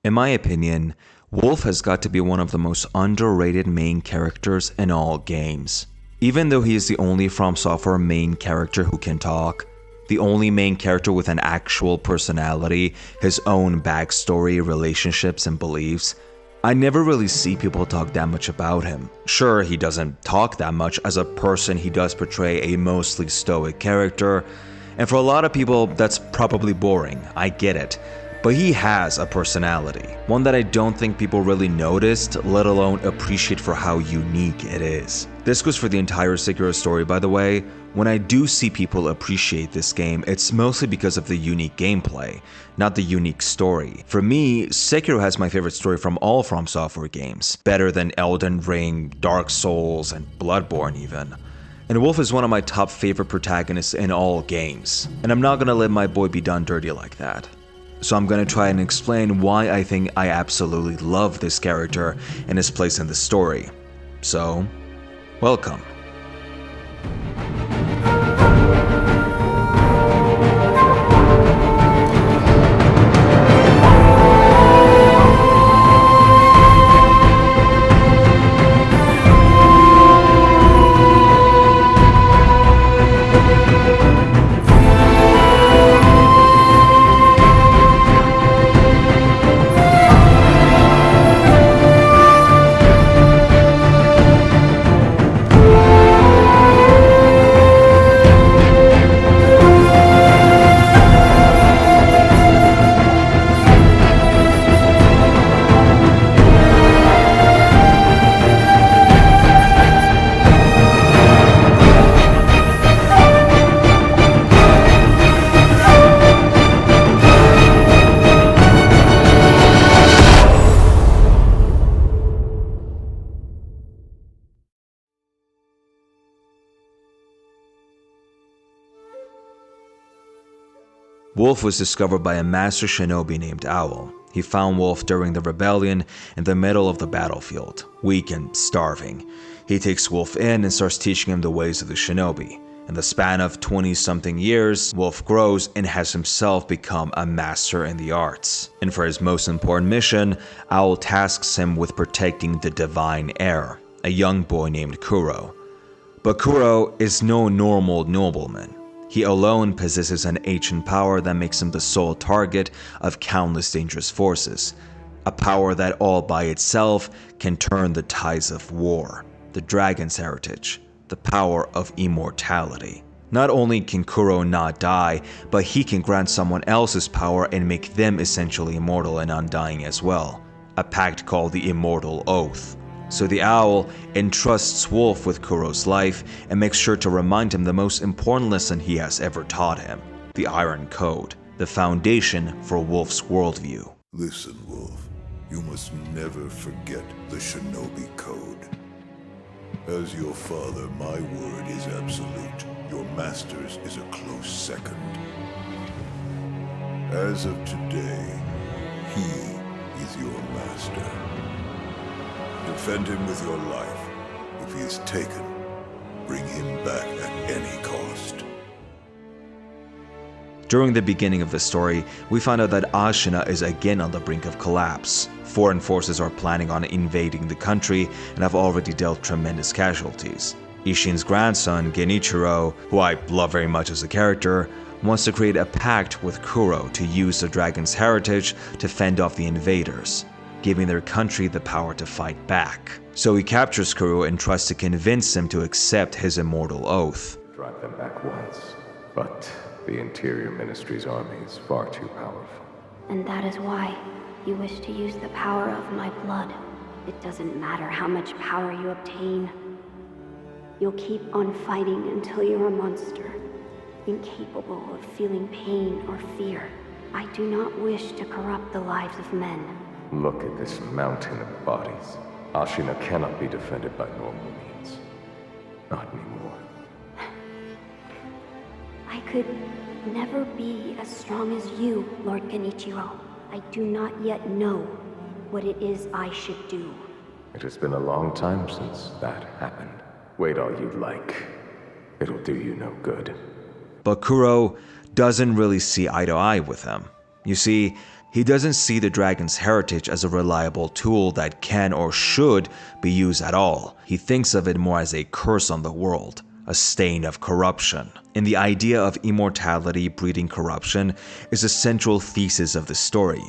In my opinion, Wolf has got to be one of the most underrated main characters in all games. Even though he is the only FromSoftware main character who can talk, the only main character with an actual personality, his own backstory, relationships, and beliefs, I never really see people talk that much about him. Sure, he doesn't talk that much. As a person, he does portray a mostly stoic character, and for a lot of people, that's probably boring. I get it. But he has a personality, one that I don't think people really noticed, let alone appreciate for how unique it is. This goes for the entire Sekiro story, by the way. When I do see people appreciate this game, it's mostly because of the unique gameplay, not the unique story. For me, Sekiro has my favorite story from all FromSoftware games, better than Elden Ring, Dark Souls, and Bloodborne even. And Wolf is one of my top favorite protagonists in all games, and I'm not gonna let my boy be done dirty like that. So I'm gonna try and explain why I think I absolutely love this character and his place in the story. So, welcome. Wolf was discovered by a master shinobi named Owl. He found Wolf during the rebellion in the middle of the battlefield, weak and starving. He takes Wolf in and starts teaching him the ways of the shinobi. In the span of 20-something years, Wolf grows and has himself become a master in the arts. And for his most important mission, Owl tasks him with protecting the divine heir, a young boy named Kuro. But Kuro is no normal nobleman. He alone possesses an ancient power that makes him the sole target of countless dangerous forces, a power that all by itself can turn the tides of war, the dragon's heritage, the power of immortality. Not only can Kuro not die, but he can grant someone else's power and make them essentially immortal and undying as well, a pact called the Immortal Oath. So the Owl entrusts Wolf with Kuro's life and makes sure to remind him the most important lesson he has ever taught him, the Iron Code, the foundation for Wolf's worldview. Listen, Wolf, you must never forget the Shinobi Code. As your father, my word is absolute. Your master's is a close second. As of today, he is your master. Defend him with your life. If he is taken, bring him back at any cost. During the beginning of the story, we find out that Ashina is again on the brink of collapse. Foreign forces are planning on invading the country and have already dealt tremendous casualties. Ishin's grandson, Genichiro, who I love very much as a character, wants to create a pact with Kuro to use the dragon's heritage to fend off the invaders, giving their country the power to fight back. So he captures Kuro and tries to convince him to accept his immortal oath. Drive them back once, but the Interior Ministry's army is far too powerful. And that is why you wish to use the power of my blood. It doesn't matter how much power you obtain. You'll keep on fighting until you're a monster, incapable of feeling pain or fear. I do not wish to corrupt the lives of men. Look at this mountain of bodies. Ashina cannot be defended by normal means. Not anymore. I could never be as strong as you, Lord Genichiro. I do not yet know what it is I should do. It has been a long time since that happened. Wait all you like. It'll do you no good. But Kuro doesn't really see eye to eye with him. You see, He doesn't see the dragon's heritage as a reliable tool that can or should be used at all. He thinks of it more as a curse on the world, a stain of corruption. And the idea of immortality breeding corruption is a central thesis of the story.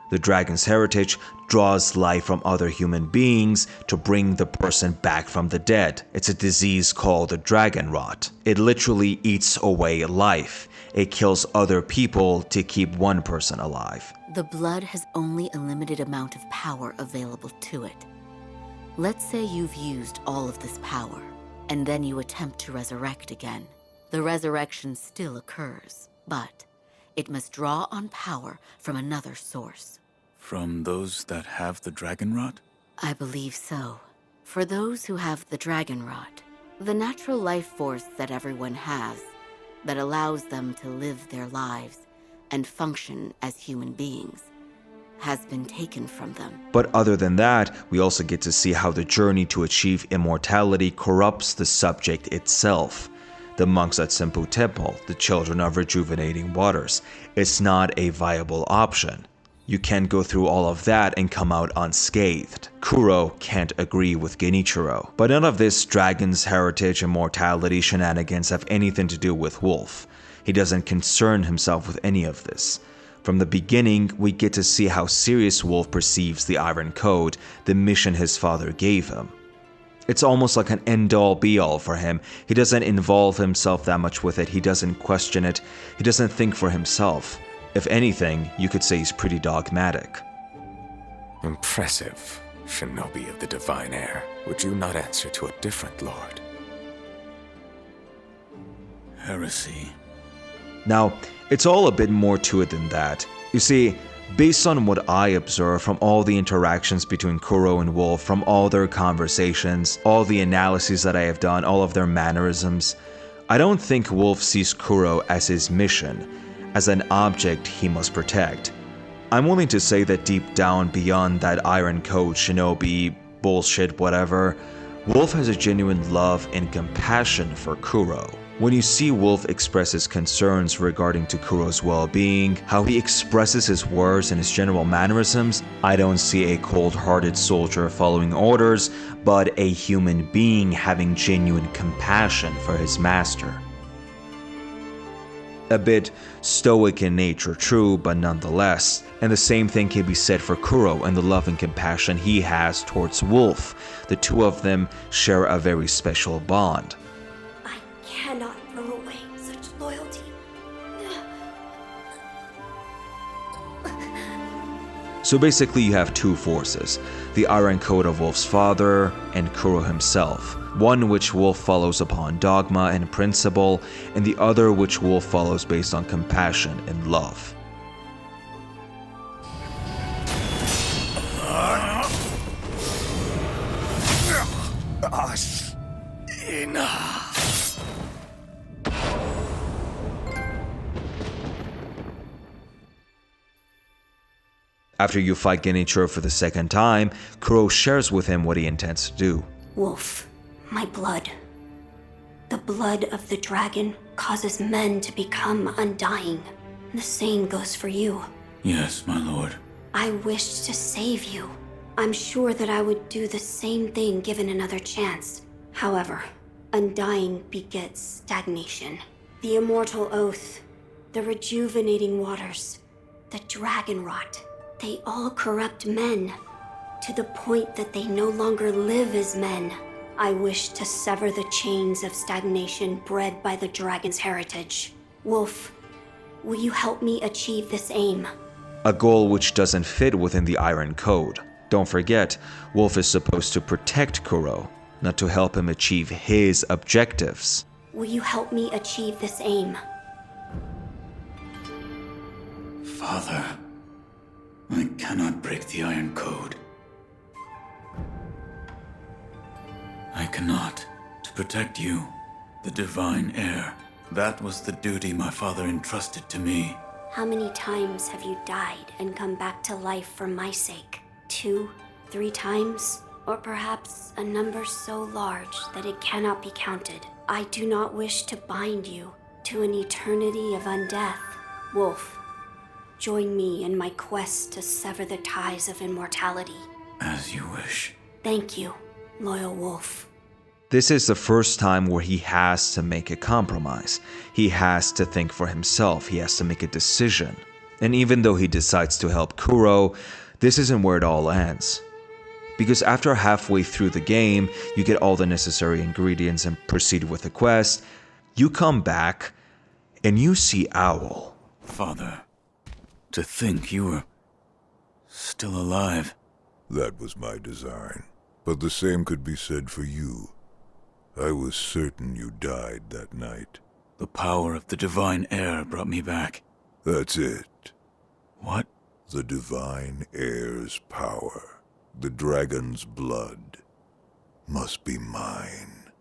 The dragon's heritage draws life from other human beings to bring the person back from the dead. It's a disease called the dragon rot. It literally eats away life. It kills other people to keep one person alive. The blood has only a limited amount of power available to it. Let's say you've used all of this power, and then you attempt to resurrect again. The resurrection still occurs, but it must draw on power from another source. From those that have the dragon rot? I believe so. For those who have the dragon rot, the natural life force that everyone has, that allows them to live their lives and function as human beings, has been taken from them. But other than that, we also get to see how the journey to achieve immortality corrupts the subject itself. The monks at Senpu Temple, the children of rejuvenating waters, it's not a viable option. You can't go through all of that and come out unscathed. Kuro can't agree with Genichiro. But none of this dragon's heritage and mortality shenanigans have anything to do with Wolf. He doesn't concern himself with any of this. From the beginning, we get to see how serious Wolf perceives the Iron Code, the mission his father gave him. It's almost like an end-all be-all for him. He doesn't involve himself that much with it. He doesn't question it. He doesn't think for himself. If anything, you could say he's pretty dogmatic. Impressive, shinobi of the divine air. Would you not answer to a different lord? Heresy. Now, it's all a bit more to it than that. You see, based on what I observe from all the interactions between Kuro and Wolf, from all their conversations, all the analyses that I have done, all of their mannerisms, I don't think Wolf sees Kuro as his mission, as an object he must protect. I'm willing to say that deep down beyond that Iron Code, shinobi, bullshit, whatever, Wolf has a genuine love and compassion for Kuro. When you see Wolf express his concerns regarding to Kuro's well-being, how he expresses his words and his general mannerisms, I don't see a cold-hearted soldier following orders, but a human being having genuine compassion for his master. A bit stoic in nature, true, but nonetheless. And the same thing can be said for Kuro and the love and compassion he has towards Wolf. The two of them share a very special bond. I cannot throw away such loyalty. So basically you have two forces, the Iron Code of Wolf's father and Kuro himself. One which Wolf follows upon dogma and principle, and the other which Wolf follows based on compassion and love. Enough. After you fight Genichiro for the second time, Kuro shares with him what he intends to do. Wolf, my blood. The blood of the dragon causes men to become undying. The same goes for you. Yes, my lord. I wished to save you. I'm sure that I would do the same thing given another chance. However, undying begets stagnation. The immortal oath, the rejuvenating waters, the dragon rot, they all corrupt men to the point that they no longer live as men. I wish to sever the chains of stagnation bred by the dragon's heritage. Wolf, will you help me achieve this aim? A goal which doesn't fit within the Iron Code. Don't forget, Wolf is supposed to protect Kuro, not to help him achieve his objectives. Will you help me achieve this aim? Father, I cannot break the Iron Code. I cannot. To protect you, the divine heir. That was the duty my father entrusted to me. How many times have you died and come back to life for my sake? 2, 3 times? Or perhaps a number so large that it cannot be counted. I do not wish to bind you to an eternity of undeath. Wolf, Join me in my quest to sever the ties of immortality. As you wish. Thank you, loyal wolf. This is the first time where he has to make a compromise. He has to think for himself. He has to make a decision. And even though he decides to help Kuro, this isn't where it all ends. Because after halfway through the game, you get all the necessary ingredients and proceed with the quest. You come back and you see Owl. Father, to think you were still alive. That was my design. But the same could be said for you. I was certain you died that night. The power of the divine air brought me back. That's it. What? The divine air's power. The dragon's blood. Must be mine.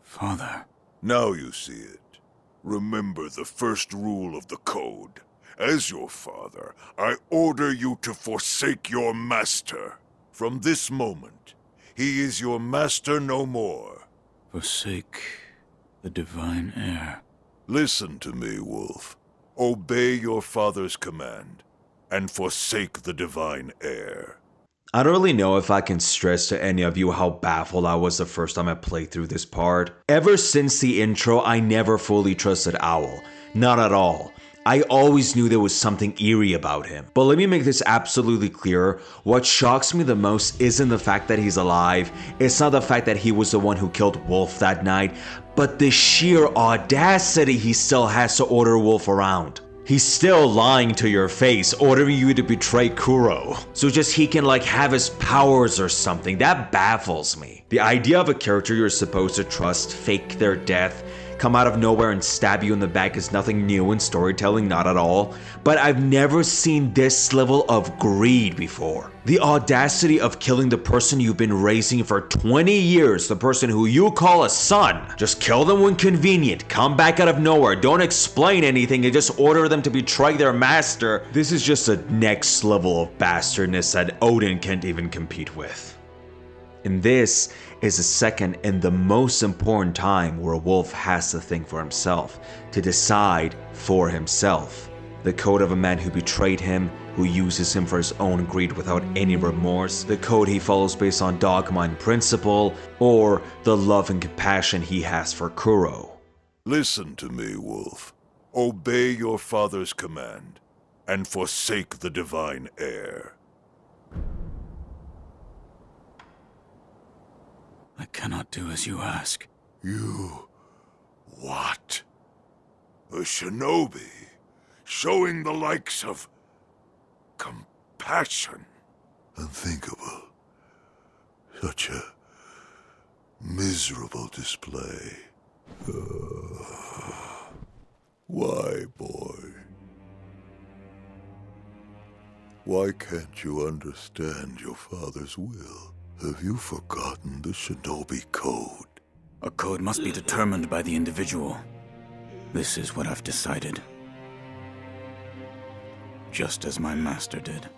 Father. Now you see it. Remember the first rule of the code. As your father, I order you to forsake your master. From this moment, he is your master no more. Forsake the divine air. Listen to me, Wolf. Obey your father's command, and forsake the divine air. I don't really know if I can stress to any of you how baffled I was the first time I played through this part. Ever since the intro, I never fully trusted Owl. Not at all. I always knew there was something eerie about him. But let me make this absolutely clear. What shocks me the most isn't the fact that he's alive. It's not the fact that he was the one who killed Wolf that night, but the sheer audacity he still has to order Wolf around. He's still lying to your face, ordering you to betray Kuro. So just he can have his powers or something. That baffles me. The idea of a character you're supposed to trust fake their death, come out of nowhere and stab you in the back is nothing new in storytelling, not at all. But I've never seen this level of greed before. The audacity of killing the person you've been raising for 20 years, the person who you call a son. Just kill them when convenient, come back out of nowhere, don't explain anything, and just order them to betray their master. This is just a next level of bastardness that Odin can't even compete with. And this is the second and the most important time where Wolf has to think for himself, to decide for himself. The code of a man who betrayed him, who uses him for his own greed without any remorse, the code he follows based on dogma and principle, or the love and compassion he has for Kuro. Listen to me, Wolf. Obey your father's command, and forsake the divine air. I cannot do as you ask. You... what? A shinobi, showing the likes of... compassion. Unthinkable. Such a... miserable display. Why, boy? Why can't you understand your father's will? Have you forgotten the shinobi code? A code must be determined by the individual. This is what I've decided. Just as my master did.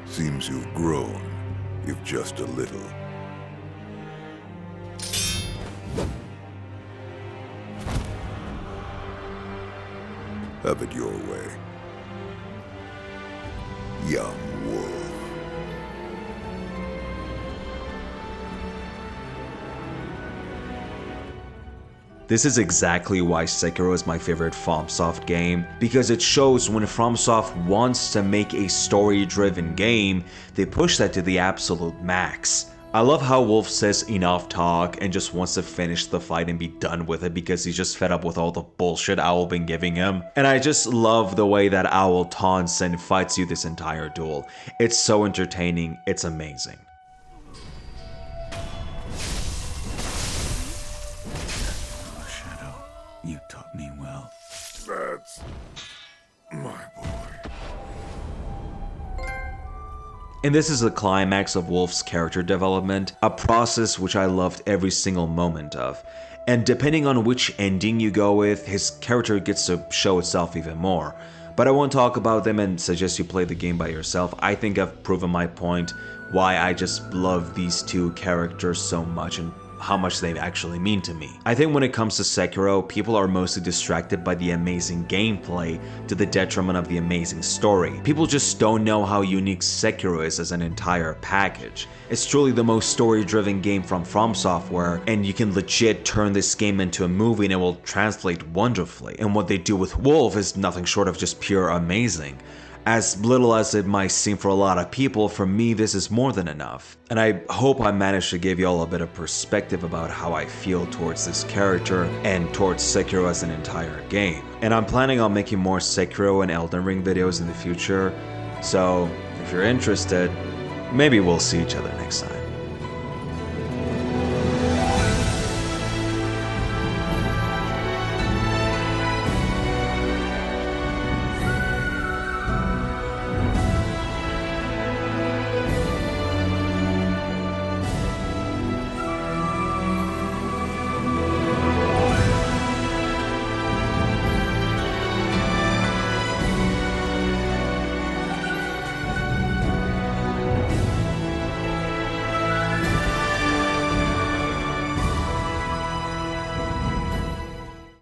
Seems you've grown, if just a little. Have it your way, young wolf. This is exactly why Sekiro is my favorite FromSoft game, because it shows when FromSoft wants to make a story-driven game, they push that to the absolute max. I love how Wolf says enough talk and just wants to finish the fight and be done with it because he's just fed up with all the bullshit Owl been giving him. And I just love the way that Owl taunts and fights you this entire duel. It's so entertaining, it's amazing. You taught me well. That's my boy. And this is the climax of Wolf's character development, a process which I loved every single moment of. and depending on which ending you go with, his character gets to show itself even more. But I won't talk about them and suggest you play the game by yourself. I think I've proven my point why I just love these two characters so much and how much they actually mean to me. I think when it comes to Sekiro, people are mostly distracted by the amazing gameplay to the detriment of the amazing story. People just don't know how unique Sekiro is as an entire package. It's truly the most story-driven game from FromSoftware, and you can legit turn this game into a movie and it will translate wonderfully. And what they do with Wolf is nothing short of just pure amazing. As little as it might seem for a lot of people, for me this is more than enough. And I hope I managed to give you all a bit of perspective about how I feel towards this character and towards Sekiro as an entire game. And I'm planning on making more Sekiro and Eldenring videos in the future, so if you're interested, maybe we'll see each other next time.